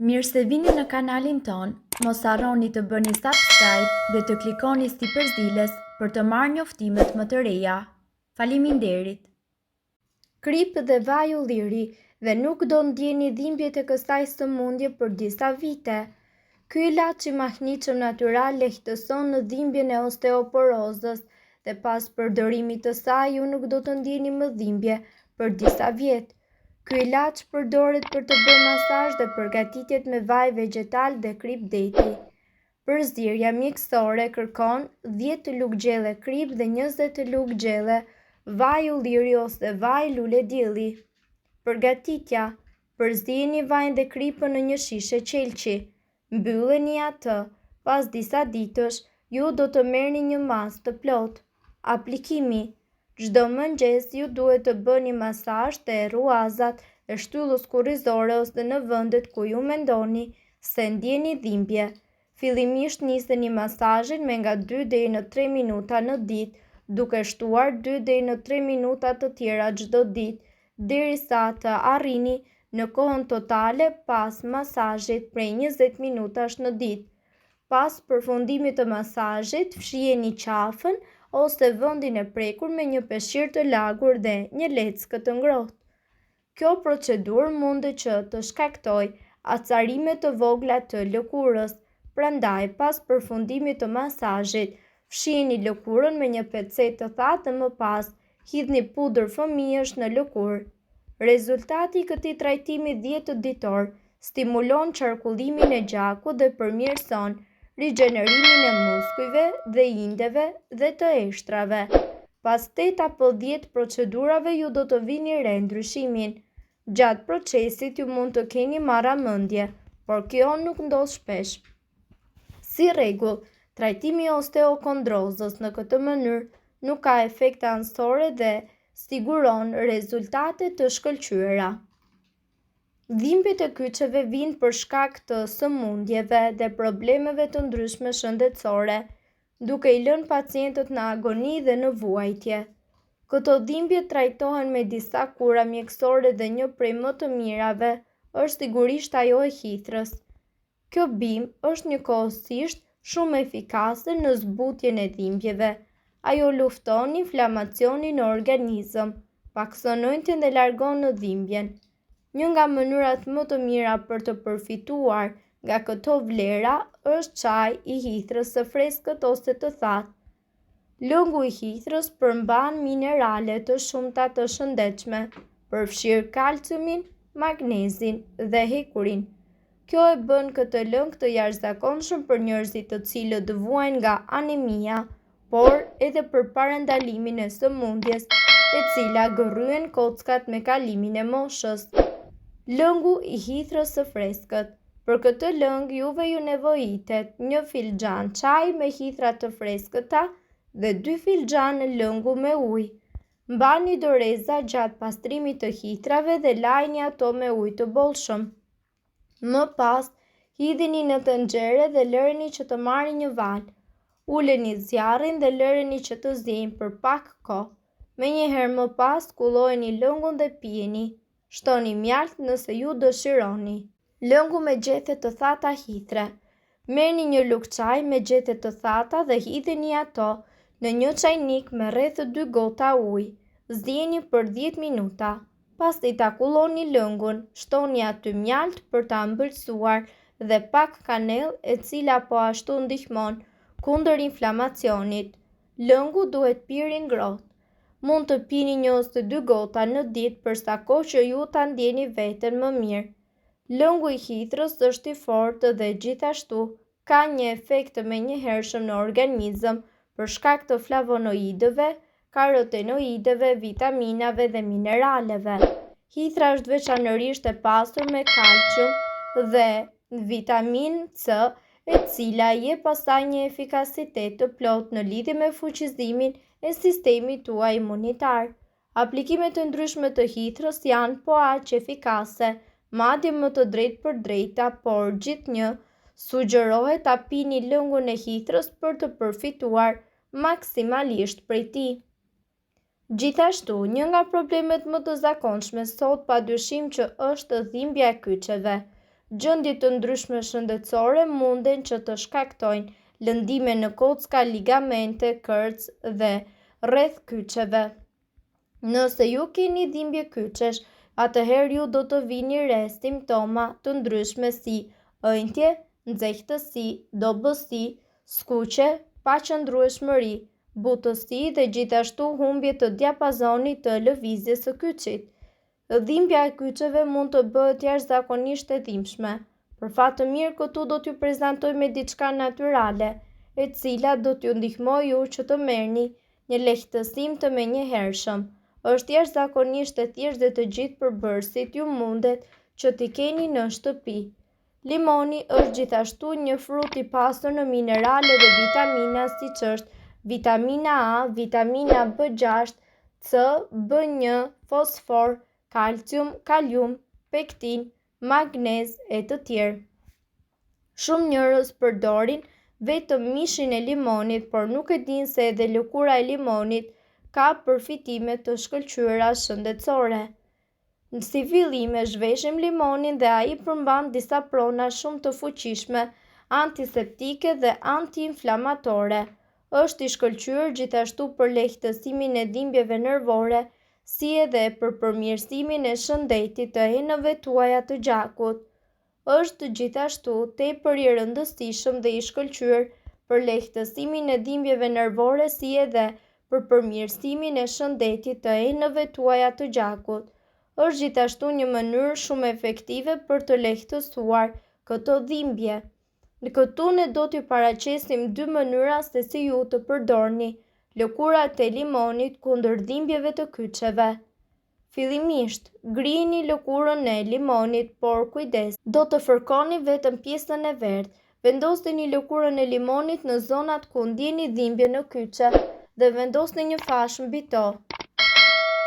Mirë se vini në kanalin ton, mos harroni të bëni subscribe dhe të klikoni si përzdiles për të marrë njoftimet më të reja. Faleminderit! Krip dhe vaj ulliri dhe nuk do ndjeni dhimbjet e kësaj sëmundje për disa vite. Ky ilaç i mahniqëm natyral lehtëson në dhimbjen e osteoporozës dhe pas përdorimit të saj ju nuk do të ndjeni më dhimbje për disa vjet. Ky ilaç përdoret për të bërë masazh dhe përgatitjet me vaj vegjetal dhe krip deti. Përzierja mjekësore kërkon 10 lugë gjelle krip dhe 20 lugë gjelle vaj ulliri ose vaj lule dielli. Përgatitja: përzieni vajin dhe kripën në një shishe qelçi. Mbylleni atë. Pas disa ditësh, ju do të merrni një masë të plotë. Aplikimi: çdo mëngjes ju duhet të bëni masazh te ruazat e shtyllës kurrizore ose në vendet ku ju mendoni se ndjeni dhimbje. Fillimisht niseni masazhin me nga 2 deri në 3 minuta në ditë, duke shtuar 2 deri në 3 minuta të tjera çdo ditë, derisa të arrini në kohën totale pas masazhit prej 20 minutash në ditë. Pas përfundimit të masazhit, fshiheni qafën ose vendin e prekur me një peshqir të lagur dhe një leckë të ngrohtë. Kjo procedurë mund që të shkaktojë acarime të vogla të lëkurës, prandaj pas përfundimit të masazhit, fshiheni lëkurën me një pecetë të thatë dhe më pas hidhni pudër fëmijësh në lëkurë. Rezultati i këtij trajtimi 10 ditor stimulon qarkullimin e gjakut dhe përmirëson rigjenerimin e muskujve dhe indeve dhe të eshtrave. Pas 8 apo 10 procedurave ju do të vini re ndryshimin. Gjatë procesit ju mund të keni marramendje, por kjo nuk ndodh shpesh. Si rregull, trajtimi i osteokondrozës në këtë mënyrë nuk ka efekte anësore dhe siguron rezultate të shkëlqyera. Dhimbjet e kyçeve vijnë për shkak të sëmundjeve dhe problemeve të ndryshme shëndetësore, duke i lënë pacientët në agoni dhe në vuajtje. Këto dhimbje trajtohen me disa kura mjekësore dhe një prej më të mirave është sigurisht ajo e hithrës. Kjo bimë është njëkohësisht shumë efikase në zbutjen e dhimbjeve. Ajo lufton inflamacionin në organizëm, pakson ëndjen dhe largon në dhimbjen. Një nga mënyrat më të mira për të përfituar nga këto vlera është çaji i hithrës së freskët ose të thatë. Lëngu i hithrës përmban minerale të shumta të shëndetshme, përfshirë kalciumin, magnezin dhe hekurin. Kjo e bën këtë lëng të jashtëzakonshëm për njerëzit të cilët vuajnë nga anemia, por edhe për parandalimin e sëmundjes, e cila gërryen kockat me kalimin e moshës. Lëngu i hithrës së freskët. Për këtë lëng juve ju nevojitet 1 filxhan çaj me hithra të freskëta dhe 2 filxhan lëngu me ujë. Mbani doreza gjatë pastrimit të hithrave dhe lajini ato me ujë të bollshëm. Më pas, hidhini në tenxhere dhe lëreni që të marrë një val. Uleni zjarrin dhe lëreni që të ziejnë për pak kohë. Menjëherë më pas, skullojeni lëngun dhe pijeni. Shtoni mjalt nëse ju dëshironi. Lëngu me gjethe të thata hithre. Merrni një lugë çaj me gjethe të thata dhe hidheni ato në një çajnik me rreth 2 gota ujë. Ziejeni për 10 minuta. Pasi ta kulloni lëngun, shtoni aty mjalt për ta ëmbëlsuar dhe pak kanellë e cila po ashtu ndihmon kundër inflamacionit. Lëngu duhet pirë i ngrohtë. Mund të pini 1 ose 2 gota në ditë për sa kohë që ju ta ndjeni veten më mirë. Lëngu i hithrës është i fortë dhe gjithashtu ka një efekt menjëhershëm në organizëm për shkak të flavonoidëve, karotenoidëve, vitaminave dhe mineraleve. Hithra është veçanërisht e pasur me kalcium dhe vitaminë C, e cila jep pastaj një efikasitet të plotë në lidhje me fuqizimin e sistemit tuaj imunitar. Aplikimet e ndryshme të hithrës janë po aq efikase, madje më të drejtë për drejta, por gjithnjë sugjerohet ta pini lëngun e hithrës për të përfituar maksimalisht prej tij. Gjithashtu, një nga problemet më të zakonshme sot padyshim që është dhimbja e kyçeve. gjendje të ndryshme shëndetësore munden që të shkaktojnë lëndime në kocka, ligamente, kërcë dhe rreth kyçeve. Nëse ju keni dhimbje kyçesh, atëherë ju do të vini re simptoma të ndryshme si ëndje, nxehtësi, dobësi, skuqe, paqëndrueshmëri, butësi dhe gjithashtu humbje të diapazonit të lëvizjes së kyçit. Dhimbja e kyçeve mund të bëhet jashtëzakonisht e dhimbshme. Për fat të mirë, këtu do t'ju prezantoj me diçka natyrale, e cila do t'ju ndihmoj ju që të merrni një lehtësim të menjëhershëm. Është jashtëzakonisht e thjeshtë dhe të gjithë përbërësit ju mundet që t'i keni në shtëpi. Limoni është gjithashtu një frut i pasur në minerale dhe vitamina siç është vitamina A, vitamina B6, C, B1, fosfor, kalcium, kalium, pektin, magnez e të tjerë. Shumë njerëz përdorin vetëm mishin e limonit, por nuk e dinë se edhe lëkura e limonit ka përfitime të shkëlqyera shëndetësore. Si fillim e zhveshim limonin dhe ai përmban disa prona shumë të fuqishme, antiseptike dhe antiinflamatore. Është i shkëlqyer gjithashtu për lehtësimin e dhimbjeve nervore, si edhe për përmirësimin e shëndetit të enëve tuaja të gjakut. Është gjithashtu tepër i rëndësishëm dhe i shkëlqyer për lehtësimin e dhimbjeve nervore, si edhe për përmirësimin e shëndetit të enëve tuaja të gjakut. Është gjithashtu një mënyrë shumë efektive për të lehtësuar këto dhimbje. Në këtu ne do t'ju paraqesim dy mënyra se si ju të përdorni lëkurat e limonit kundër dhimbjeve të kyçeve. Fillimisht, grini lëkurën e limonit, por kujdes, do të fërkoni vetëm pjesën e verdhë. Vendosni lëkurën e limonit në zonat ku ndjeni dhimbje në kyçe dhe vendosni një fash mbi to.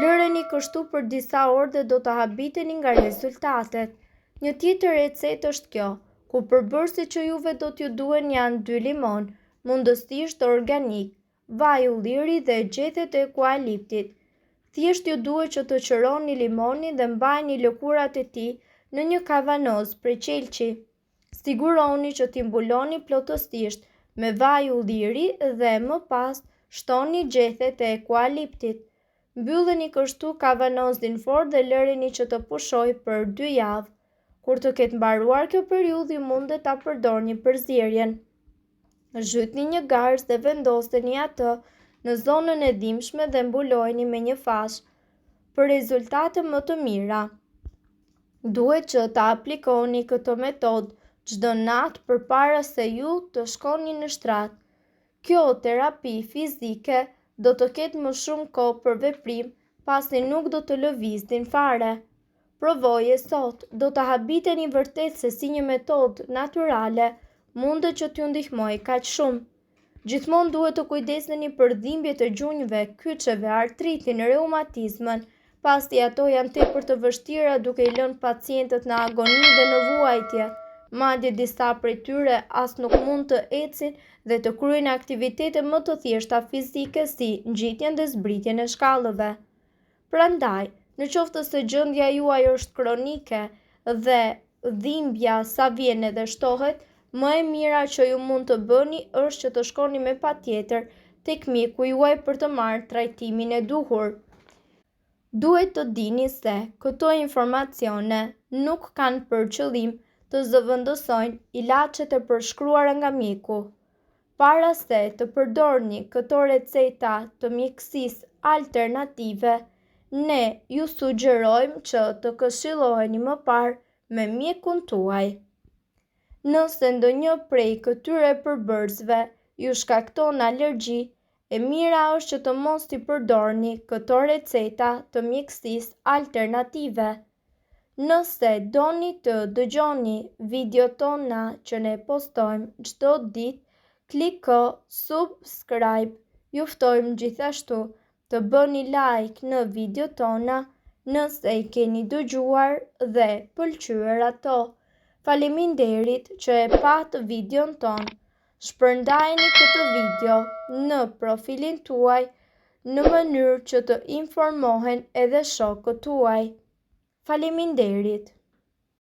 Lëreni kështu për disa orë dhe do të habiteni nga rezultatet. Një tjetër recetë është kjo, ku përbërësit që juve do t'ju duhen janë 2 limon, mundësisht organik, vaj ulliri dhe gjethet e eukaliptit. Thjesht ju duhet që të qëroni limonin dhe mbajni lëkurat e tij në një kavanoz prej qelçi. Siguroni që t'i mbuloni plotësisht me vaj ulliri dhe më pas shtoni gjethet e eukaliptit. Mbylleni kështu kavanozin fort dhe lëreni që të pushojë për 2 javë. Kur të ketë mbaruar kjo periudhë, mundet ta përdorni për zjerjen. Zhytni një garz dhe vendosni atë në zonën e dhimbshme dhe mbulojeni me një fash. Për rezultate më të mira, duhet që ta aplikoni këtë metodë çdo natë përpara se ju të shkoni në shtrat. Kjo terapi fizike do të ketë më shumë kohë për veprim, pasi nuk do të lëvizdin fare. Provoje sot, do të habiteni vërtet se si një metodë natyrale mundet që t'ju ndihmoj kaq shumë. Gjithmonë duhet të kujdeseni për dhimbjet e gjunjëve, kyçeve, artritin, reumatizmën, pasi ato janë tepër të vështira duke i lënë pacientët në agoni dhe në vuajtje. Madje disa prej tyre as nuk mund të ecin dhe të kryejnë aktivitete më të thjeshta fizike si ngjitjen dhe zbritjen e shkallëve. Prandaj, në qoftë se gjendja juaj është kronike dhe dhimbja sa vjen edhe shtohet, më e mira që ju mund të bëni është që të shkoni me patjetër tek mjeku juaj për të marrë trajtimin e duhur. Duhet të dini se këto informacione nuk kanë për qëllim të zëvendësojnë ilaçet e përshkruara nga mjeku. Para se të përdorni këto receta të mjekësisë alternative, ne ju sugjerojmë që të këshilloheni më parë me mjekun tuaj. Nëse ndonjë prej këtyre përbërësve ju shkakton alergji, e mira është që të mos t'i përdorni këto receta të mjekësisë alternative. Nëse doni të dëgjoni videot tona që ne postojmë çdo ditë, kliko subscribe. Ju ftojmë gjithashtu të bëni like në videot tona nëse i keni dëgjuar dhe pëlqyer ato. Faleminderit që e pat videon ton. Shpërndajeni këtë video në profilin tuaj në mënyrë që të informohen edhe shokët tuaj. Faleminderit.